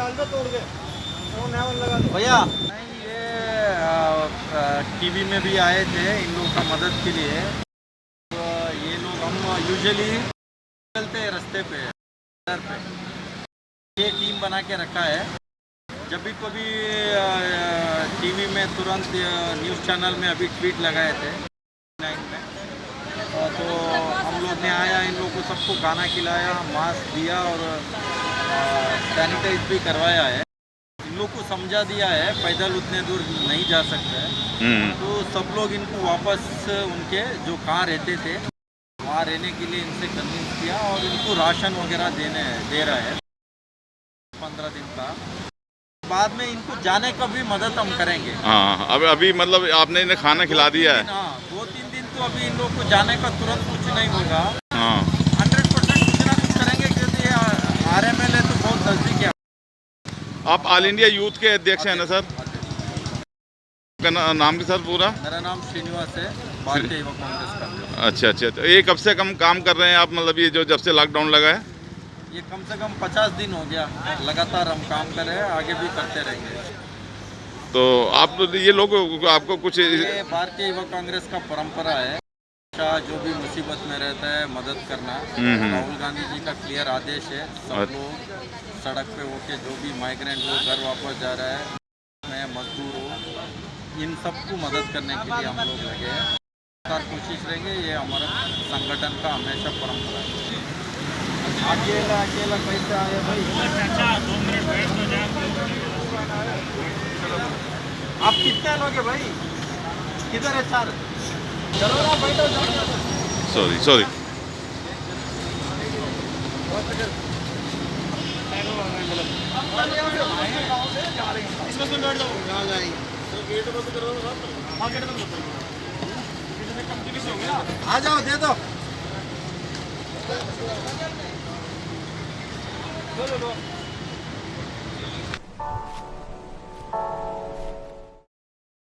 डाल दो तोड़ के, वो नया वाला लगा दो भैया। नहीं, ये टीवी में भी आए थे इन लोग का मदद के लिए। तो ये लोग हम यूजुअली चलते हैं रास्ते पे ये टीम बना के रखा है। जब भी कभी टीवी में तुरंत न्यूज़ चैनल में अभी ट्वीट लगाए थे 9 में, तो हम लोग ने आया, इन लोगों को सबको खाना खिलाया, मास्क दिया और सैनिटाइज भी करवाया है। इन लोग को समझा दिया है पैदल उतने दूर नहीं जा सकते हैं, तो सब लोग इनको वापस उनके जो कहाँ रहते थे वहाँ रहने के लिए इनसे कन्विंस किया और इनको राशन वगैरह दे रहा है 15 दिन का। बाद में इनको जाने का भी मदद हम करेंगे। हाँ, अभी मतलब आपने इन्हें खाना खिला दिया है? हाँ, 2-3 दिन तो अभी इन लोग को जाने का तुरंत कुछ नहीं होगा। हाँ, 100% कुछ ना कुछ करेंगे, क्योंकि RMLA तो बहुत नजदीक है। आप ऑल इंडिया यूथ के अध्यक्ष हैं ना सर? नाम के सर पूरा? मेरा नाम श्रीनिवास है, भारतीय युवा कांग्रेस का। अच्छा, तो ये कब से काम कर रहे हैं आप, मतलब ये जब से लॉकडाउन लगा है? ये कम से कम 50 दिन हो गया लगातार हम काम कर रहे हैं, आगे भी करते रहेंगे। तो आप ये लोग आपको कुछ ये भारतीय युवा कांग्रेस का परंपरा है, जो भी मुसीबत में रहता है मदद करना। राहुल गांधी जी का क्लियर आदेश है, सब लोग सड़क पे होके जो भी माइग्रेंट हो, घर वापस जा रहा है, मैं मजदूर हो, इन सबको मदद करने के लिए हम लोग लगे हैं। कोशिश रहेंगे, ये हमारा संगठन का हमेशा परंपरा है। अकेला कैसे आए भाई? 2 मिनट बैठ तो जाए। आप कितने लोग हैं भाई? किधर है सर? चलो ना, बैठो। सॉरी इसमें बैठ जाओ। गेट बंद करो ना। हाँ, गेट बंद करो। आ जाओ, दे दो। चलो